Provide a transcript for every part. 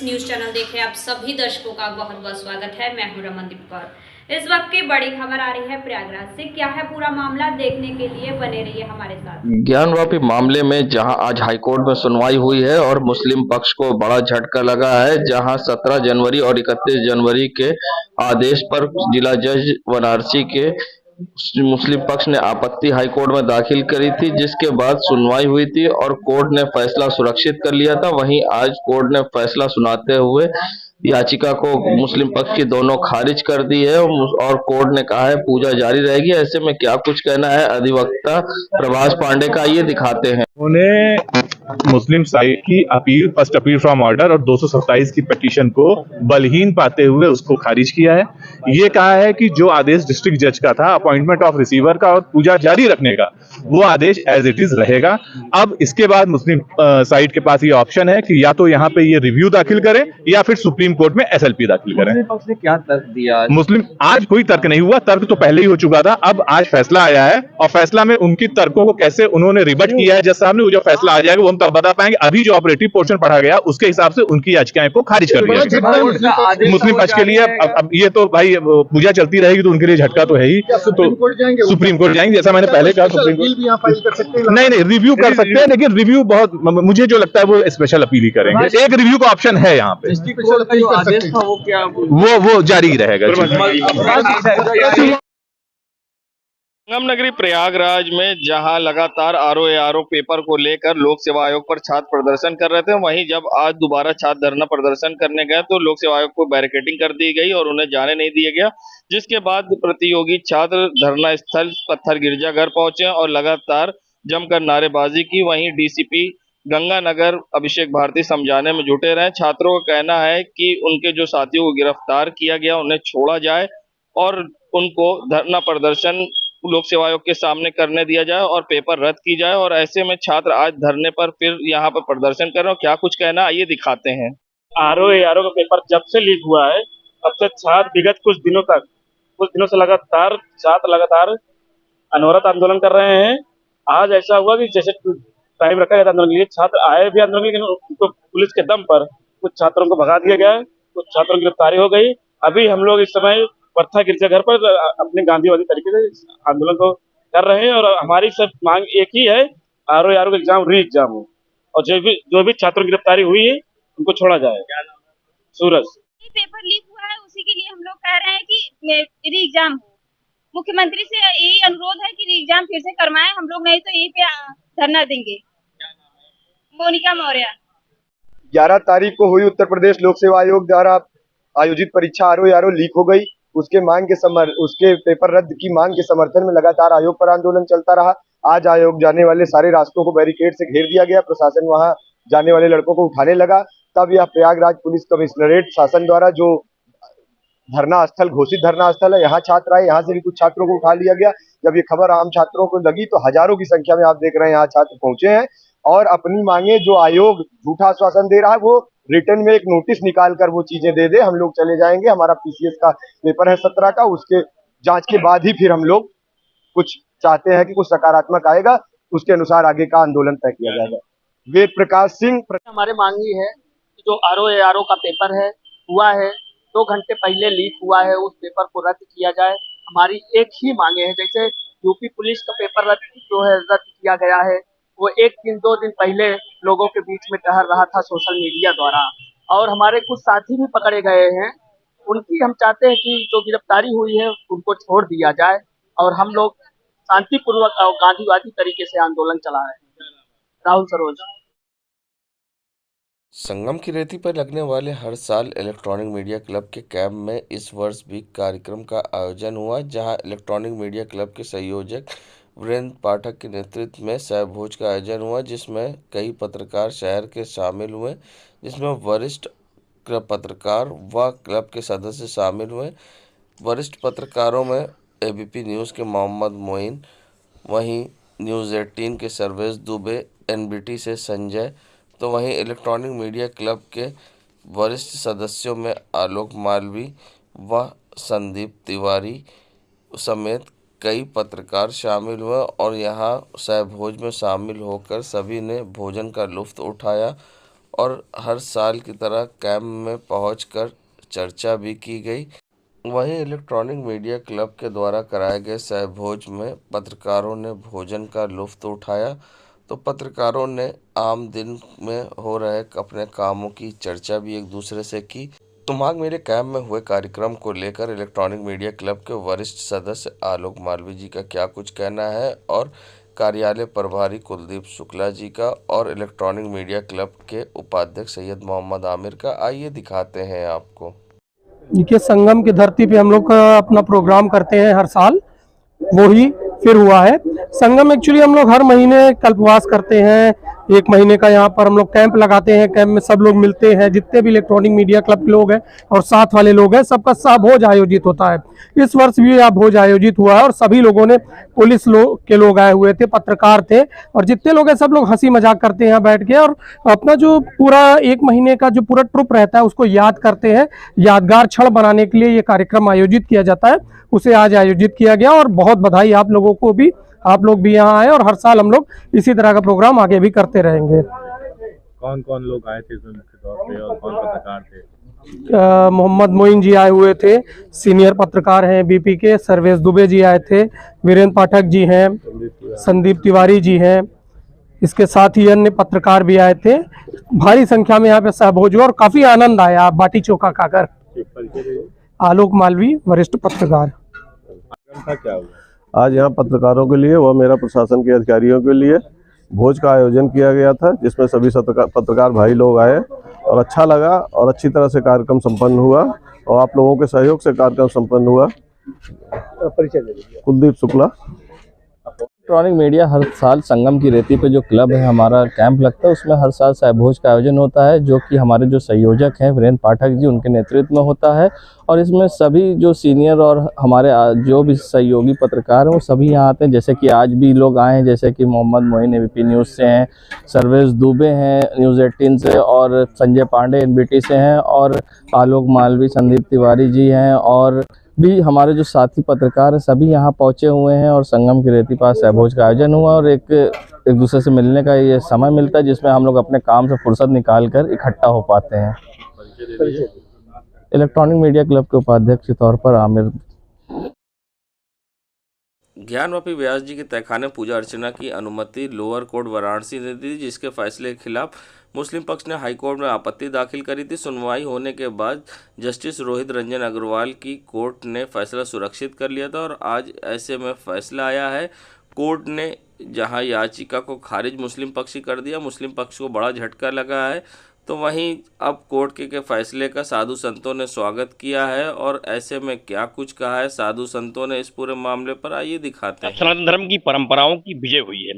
Friends, news channel देख रहे आप सभी दर्शकों का बहुत बहुत स्वागत है। मैं हूं रमनदीप कौर। इस वक्त की बड़ी खबर आ रही है प्रयागराज से। क्या है पूरा मामला, देखने के लिए बने रहिए हमारे साथ। ज्ञानवापी मामले में जहां आज हाईकोर्ट में सुनवाई हुई है और मुस्लिम पक्ष को बड़ा झटका लगा है, जहां 17 जनवरी और 31 जनवरी के आदेश पर जिला जज वाराणसी के मुस्लिम पक्ष ने आपत्ति हाईकोर्ट में दाखिल करी थी, जिसके बाद सुनवाई हुई थी और कोर्ट ने फैसला सुरक्षित कर लिया था। वहीं आज कोर्ट ने फैसला सुनाते हुए याचिका को मुस्लिम पक्ष की दोनों खारिज कर दी है और कोर्ट ने कहा है पूजा जारी रहेगी। ऐसे में क्या कुछ कहना है अधिवक्ता प्रभास पांडे का, ये दिखाते हैं। उन्होंने मुस्लिम साइड की appeal, first appeal from order और 227 की पिटीशन को बलहीन पाते हुए उसको खारिज किया है। ये कहा है कि जो आदेश डिस्ट्रिक्ट जज का था अपॉइंटमेंट ऑफ रिसीवर का और पूजा जारी रखने का, वो आदेश एज इट इज रहेगा। अब इसके बाद मुस्लिम साइड के पास ये ऑप्शन है कि या तो यहाँ पे ये रिव्यू दाखिल करें या फिर सुप्रीम कोर्ट में एसएलपी दाखिल करें। मुस्लिम पक्ष ने क्या तर्क दिया? मुस्लिम आज कोई तर्क नहीं हुआ, तर्क तो पहले ही हो चुका था। अब आज फैसला आया है और फैसला में उनकी तर्कों को कैसे उन्होंने रिबट किया है जज साहब ने, वो जो फैसला आ जाएगा वो हम तब बता पाएंगे। अभी जो ऑपरेटिव पोर्शन पढ़ा गया उसके हिसाब से उनकी याचिकाएं को खारिज कर दिया गया। मुस्लिम पक्ष के लिए अब ये तो भाई पूजा चलती रहेगी तो उनके लिए झटका तो है ही। तो सुप्रीम कोर्ट जाएंगे, जैसा मैंने पहले कहा। सुप्रीम कोर्ट नहीं रिव्यू कर सकते हैं, लेकिन रिव्यू बहुत मुझे जो लगता है वो स्पेशल अपील ही करेंगे। एक रिव्यू का ऑप्शन है यहाँ पे, वो जारी रहेगा। संगम नगरी प्रयागराज में जहां लगातार आरओ पेपर को लेकर लोक सेवा आयोग पर छात्र प्रदर्शन कर रहे थे, वहीं जब आज दोबारा छात्र धरना प्रदर्शन करने गए तो लोक सेवा आयोग को बैरिकेडिंग कर दी गई और उन्हें जाने नहीं दिया गया, जिसके बाद प्रतियोगी छात्र धरना स्थल पत्थर गिरजाघर पहुंचे और लगातार जमकर नारेबाजी की। वहीं डीसीपी गंगानगर अभिषेक भारती समझाने में जुटे रहे। छात्रों का कहना है कि उनके जो साथियों को गिरफ्तार किया गया उन्हें छोड़ा जाए और उनको धरना प्रदर्शन लोक सेवा आयोग के सामने करने दिया जाए और पेपर रद्द की जाए। और ऐसे में छात्र आज धरने पर फिर यहाँ पर प्रदर्शन कर रहे हैं। क्या कुछ कहना आइए दिखाते हैं। आरओ का पेपर जब से लीक हुआ है तब से छात्र विगत कुछ दिनों से लगातार अनवरत आंदोलन कर रहे हैं। आज ऐसा हुआ कि जैसे टाइम रखा गया था आंदोलन के लिए, छात्र आए भी आंदोलन, लेकिन उनको पुलिस के दम पर कुछ छात्रों को भगा दिया गया, कुछ छात्रों की गिरफ्तारी हो गई। अभी हम लोग इस समय पत्थर गिरजाघर पर अपने गांधीवादी तरीके से आंदोलन को कर रहे हैं और हमारी सब मांग एक ही है, आरओ का एग्जाम री एग्जाम हो और जो भी छात्रों की गिरफ्तारी हुई है उनको छोड़ा जाए। सूरज पेपर लीक हुआ है, उसी के लिए हम लोग कह रहे हैं कि री एग्जाम हो। मुख्यमंत्री से यही अनुरोध है कि री एग्जाम फिर से करवाएं, हम लोग नहीं तो यहीं पे धरना देंगे। मोनिका मौर्य। 11 तारीख को हुई उत्तर प्रदेश लोक सेवा आयोग द्वारा आयोजित परीक्षा आरओ लीक हो गई। उसके पेपर रद्द की मांग के समर्थन में लगातार आयोग पर आंदोलन चलता रहा। आज आयोग जाने वाले सारे रास्तों को बैरिकेड से घेर दिया गया। प्रशासन वहां जाने वाले लड़कों को उठाने लगा। तब यह प्रयागराज पुलिस कमिश्नरेट शासन द्वारा जो धरना स्थल घोषित धरना स्थल है, यहाँ छात्र आए, यहाँ से भी कुछ छात्रों को उठा लिया गया। जब ये खबर आम छात्रों को लगी तो हजारों की संख्या में आप देख रहे हैं यहाँ छात्र पहुंचे हैं और अपनी मांगे, जो आयोग झूठा आश्वासन दे रहा है, वो रिटर्न में एक नोटिस निकाल कर वो चीजें दे दे, हम लोग चले जाएंगे। हमारा पीसीएस का पेपर है 17 का, उसके जांच के बाद ही फिर हम लोग कुछ चाहते हैं कि कुछ सकारात्मक आएगा, उसके अनुसार आगे का आंदोलन तय किया जाएगा। वेद प्रकाश सिंह। हमारे मांगी है कि जो आरओ का पेपर है हुआ है 2 घंटे पहले लीक हुआ है, उस पेपर को रद्द किया जाए। हमारी एक ही मांगे है, जैसे यूपी पुलिस का पेपर रद्द किया गया है, वो 1-2 दिन पहले लोगों के बीच में टहल रहा था सोशल मीडिया द्वारा और हमारे कुछ साथी भी पकड़े गए हैं। उनकी हम चाहते हैं कि जो गिरफ्तारी हुई है उनको छोड़ दिया जाए और हम लोग शांतिपूर्वक और गांधीवादी तरीके से आंदोलन चला रहे हैं। राहुल सरोज। संगम की रेती पर लगने वाले हर साल इलेक्ट्रॉनिक मीडिया क्लब के कैंप में इस वर्ष भी कार्यक्रम का आयोजन हुआ, जहां इलेक्ट्रॉनिक मीडिया क्लब के संयोजक वीरेंद्र पाठक के नेतृत्व में सहज भोज का आयोजन हुआ, जिसमें कई पत्रकार शहर के शामिल हुए, जिसमें वरिष्ठ पत्रकार व क्लब के सदस्य शामिल हुए। वरिष्ठ पत्रकारों में एबीपी न्यूज़ के मोहम्मद मोइन, वहीं न्यूज़ 18 के सर्वेश दुबे, एनबीटी से संजय, तो वहीं इलेक्ट्रॉनिक मीडिया क्लब के वरिष्ठ सदस्यों में आलोक मालवी व संदीप तिवारी समेत कई पत्रकार शामिल हुए और यहाँ सहभोज में शामिल होकर सभी ने भोजन का लुत्फ़ उठाया और हर साल की तरह कैंप में पहुंचकर चर्चा भी की गई। वहीं इलेक्ट्रॉनिक मीडिया क्लब के द्वारा कराए गए सहभोज में पत्रकारों ने भोजन का लुत्फ उठाया। तो पत्रकारों ने आम दिन में हो रहे अपने कामों की चर्चा भी एक दूसरे से की। तो माघ मेले कैंप में हुए कार्यक्रम को लेकर इलेक्ट्रॉनिक मीडिया क्लब के वरिष्ठ सदस्य आलोक मालवीय जी का क्या कुछ कहना है और कार्यालय प्रभारी कुलदीप शुक्ला जी का और इलेक्ट्रॉनिक मीडिया क्लब के उपाध्यक्ष सैयद मोहम्मद आमिर का, आइए दिखाते हैं आपको। देखिए, संगम की धरती पे हम लोग अपना प्रोग्राम करते हैं हर साल, वो ही फिर हुआ है। संगम एक्चुअली हम लोग हर महीने कल्पवास करते हैं, 1 महीने का यहाँ पर हम लोग कैंप लगाते हैं। कैंप में सब लोग मिलते हैं, जितने भी इलेक्ट्रॉनिक मीडिया क्लब के लोग हैं और साथ वाले लोग हैं, सबका भोज आयोजित होता है। इस वर्ष भी यह भोज आयोजित हुआ है और सभी लोगों ने, पुलिस के लोग आए हुए थे, पत्रकार थे और जितने लोग हैं सब लोग हंसी मजाक करते हैं यहाँ बैठ के और अपना जो पूरा 1 महीने का जो पूरा ट्रिप रहता है उसको याद करते हैं। यादगार क्षण बनाने के लिए ये कार्यक्रम आयोजित किया जाता है, उसे आज आयोजित किया गया और बहुत बधाई आप लोगों को भी, आप लोग भी यहाँ आए और हर साल हम लोग इसी तरह का प्रोग्राम आगे भी करते रहेंगे। कौन कौन लोग आए थे इसमें मुख्य तौर पे और कौन पत्रकार थे? मोहम्मद मोइन जी आए हुए थे, सीनियर पत्रकार हैं बीपी के। सर्वेश दुबे जी आए थे, वीरेंद्र पाठक जी हैं, संदीप तिवारी जी हैं, इसके साथ ही अन्य पत्रकार भी आए थे। भारी संख्या में यहाँ पे सहभोज हुआ और काफी आनंद आया बाटी चोखा खाकर। आलोक मालवीय, वरिष्ठ पत्रकार। क्या हुआ आज यहाँ पत्रकारों के लिए व मेरा प्रशासन के अधिकारियों के लिए भोज का आयोजन किया गया था, जिसमें सभी पत्रकार भाई लोग आए और अच्छा लगा और अच्छी तरह से कार्यक्रम संपन्न हुआ और आप लोगों के सहयोग से कार्यक्रम संपन्न हुआ। कुलदीप शुक्ला। इलेक्ट्रॉनिक मीडिया हर साल संगम की रेती पे जो क्लब है हमारा कैंप लगता है, उसमें हर साल सहभोज का आयोजन होता है, जो कि हमारे जो संयोजक हैं वीरेंद्र पाठक जी, उनके नेतृत्व में होता है। और इसमें सभी जो सीनियर और हमारे जो भी सहयोगी पत्रकार हैं वो सभी यहाँ आते हैं। जैसे कि आज भी लोग आए हैं, जैसे कि मोहम्मद मोइन एबीपी न्यूज़ से हैं, सर्वेश दुबे हैं न्यूज़ 18 से और संजय पांडे एनबीटी से हैं और आलोक मालवीय, संदीप तिवारी जी हैं और भी हमारे जो साथी पत्रकार हैं सभी यहाँ पहुँचे हुए हैं। और संगम की रेती पास सहभोज का आयोजन हुआ और एक दूसरे से मिलने का ये समय मिलता है, जिसमें हम लोग अपने काम से फुर्सत निकाल कर इकट्ठा हो पाते हैं। इलेक्ट्रॉनिक मीडिया क्लब के उपाध्यक्ष के तौर पर आमिर। ज्ञानवापी व्यास जी के तहखाने पूजा अर्चना की अनुमति लोअर कोर्ट वाराणसी ने दी, जिसके फैसले के खिलाफ मुस्लिम पक्ष ने हाईकोर्ट में आपत्ति दाखिल करी थी। सुनवाई होने के बाद जस्टिस रोहित रंजन अग्रवाल की कोर्ट ने फैसला सुरक्षित कर लिया था और आज ऐसे में फैसला आया है। कोर्ट ने जहां याचिका को खारिज मुस्लिम पक्ष ही कर दिया, मुस्लिम पक्ष को बड़ा झटका लगा है। तो वहीं अब कोर्ट के फैसले का साधु संतों ने स्वागत किया है और ऐसे में क्या कुछ कहा है साधु संतों ने इस पूरे मामले पर, आइए दिखाते हैं। सनातन धर्म की परंपराओं की विजय हुई है।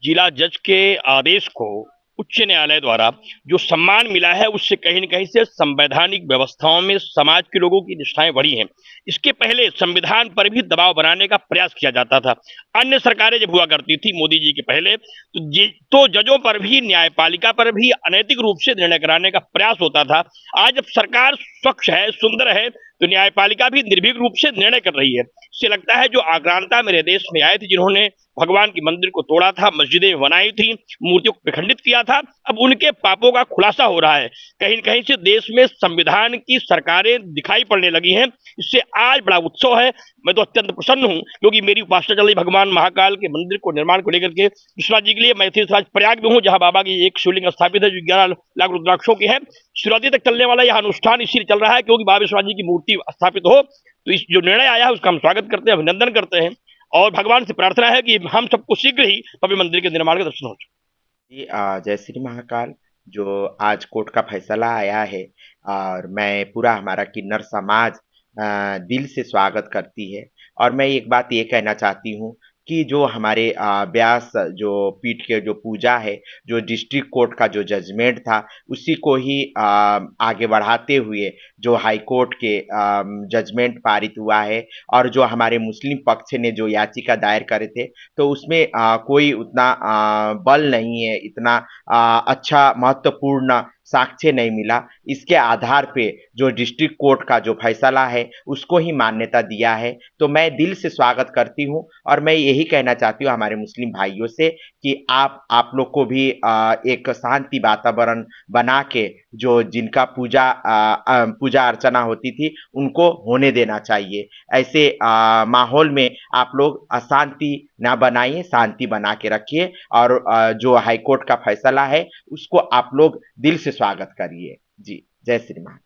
जिला जज के आदेश को उच्च न्यायालय द्वारा जो सम्मान मिला है, उससे कहीं न कहीं से संवैधानिक व्यवस्थाओं में समाज के लोगों की निष्ठाएं बढ़ी हैं। इसके पहले संविधान पर भी दबाव बनाने का प्रयास किया जाता था। अन्य सरकारें जब हुआ करती थी मोदी जी के पहले, तो जजों पर भी, न्यायपालिका पर भी अनैतिक रूप से निर्णय कराने का प्रयास होता था। आज जब सरकार स्वच्छ है, सुंदर है, तो न्यायपालिका भी निर्भीक रूप से निर्णय कर रही है। इससे लगता है जो आक्रांता मेरे देश में आए थे, जिन्होंने भगवान की मंदिर को तोड़ा था, मस्जिदें बनाई थी, मूर्तियों को विखंडित किया था, अब उनके पापों का खुलासा हो रहा है। कहीं न कहीं से देश में संविधान की सरकारें दिखाई पड़ने लगी हैं। इससे आज बड़ा उत्सव है। मैं तो अत्यंत प्रसन्न हूं, क्योंकि मेरी उपासना चल रही भगवान महाकाल के मंदिर को निर्माण को लेकर के विश्वनाथ जी के लिए। मैं तीर्थराज प्रयाग में हूँ, जहाँ बाबा की एक शिवलिंग स्थापित है जो 11 लाख रुद्राक्षों की है। शिवरात्रि तक चलने वाला यह अनुष्ठान इसीलिए चल रहा है क्योंकि बाबा विश्वनाथ जी की मूर्ति स्थापित हो। तो इस जो निर्णय आया है उसका हम स्वागत करते हैं, अभिनंदन करते हैं और भगवान से प्रार्थना है कि हम सबको शीघ्र ही भव्य मंदिर के निर्माण के दर्शन हो जाए। जय श्री महाकाल। जो आज कोर्ट का फैसला आया है और मैं पूरा हमारा किन्नर समाज दिल से स्वागत करती है। और मैं एक बात ये कहना चाहती हूँ कि जो हमारे व्यास जो पीठ के जो पूजा है, जो डिस्ट्रिक्ट कोर्ट का जो जजमेंट था, उसी को ही आगे बढ़ाते हुए जो हाई कोर्ट के जजमेंट पारित हुआ है और जो हमारे मुस्लिम पक्ष ने जो याचिका दायर करे थे, तो उसमें कोई उतना बल नहीं है, इतना अच्छा महत्वपूर्ण साक्ष्य नहीं मिला। इसके आधार पे जो डिस्ट्रिक्ट कोर्ट का जो फैसला है उसको ही मान्यता दिया है। तो मैं दिल से स्वागत करती हूँ और मैं यही कहना चाहती हूँ हमारे मुस्लिम भाइयों से कि आप लोग को भी एक शांति वातावरण बना के जो जिनका पूजा अर्चना होती थी उनको होने देना चाहिए। ऐसे माहौल में आप लोग अशांति ना बनाइए, शांति बना के रखिए और जो हाईकोर्ट का फैसला है उसको आप लोग दिल से स्वागत करिए। जी, जय श्री मान।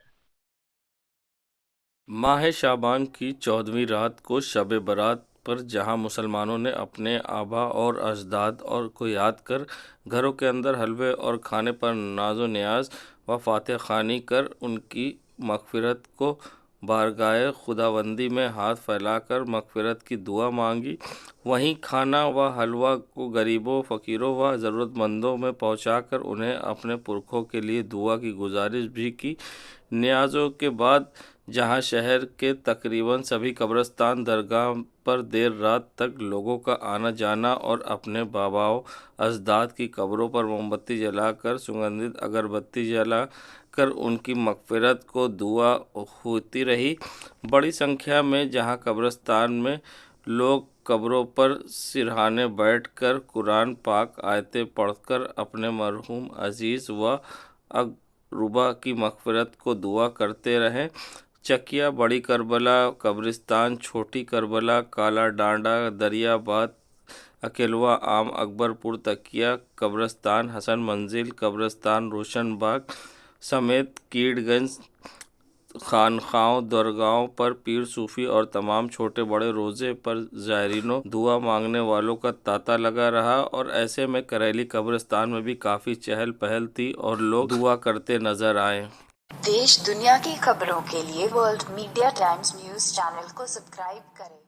माह शाबान की 14वीं रात को शब बारात पर जहां मुसलमानों ने अपने आबा और अजदाद और को याद कर घरों के अंदर हलवे और खाने पर नाजो नियाज व फातिहा खानी कर उनकी मगफिरत को बारगाह खुदावंदी में हाथ फैलाकर मगफिरत की दुआ मांगी, वहीं खाना व हलवा को गरीबों, फ़कीरों व ज़रूरतमंदों में पहुंचाकर उन्हें अपने पुरखों के लिए दुआ की गुजारिश भी की। न्याज़ों के बाद जहां शहर के तकरीबन सभी कब्रिस्तान दरगाह पर देर रात तक लोगों का आना जाना और अपने बाबाओं अजदाद की कब्रों पर मोमबत्ती जलाकर सुगंधित अगरबत्ती जलाकर उनकी मगफिरत को दुआ होती रही। बड़ी संख्या में जहां कब्रिस्तान में लोग कब्रों पर सिरहाने बैठकर कुरान पाक आयतें पढ़कर अपने मरहूम अजीज़ व अक़रबा की मगफिरत को दुआ करते रहें। चकिया, बड़ी करबला कब्रिस्तान, छोटी करबला, काला डांडा, दरियाबाद, अकेलवा, आम अकबरपुर तकिया कब्रिस्तान, हसन मंजिल कब्रिस्तान, रोशन बाग समेत कीड़गंज खानखाओं, दरगाहों पर पीर सूफी और तमाम छोटे बड़े रोज़े पर ज़ायरीनों दुआ मांगने वालों का तांता लगा रहा और ऐसे में करेली कब्रिस्तान में भी काफ़ी चहल पहल थी और लोग दुआ करते नजर आए। देश दुनिया की खबरों के लिए world media times news channel को सब्सक्राइब करें।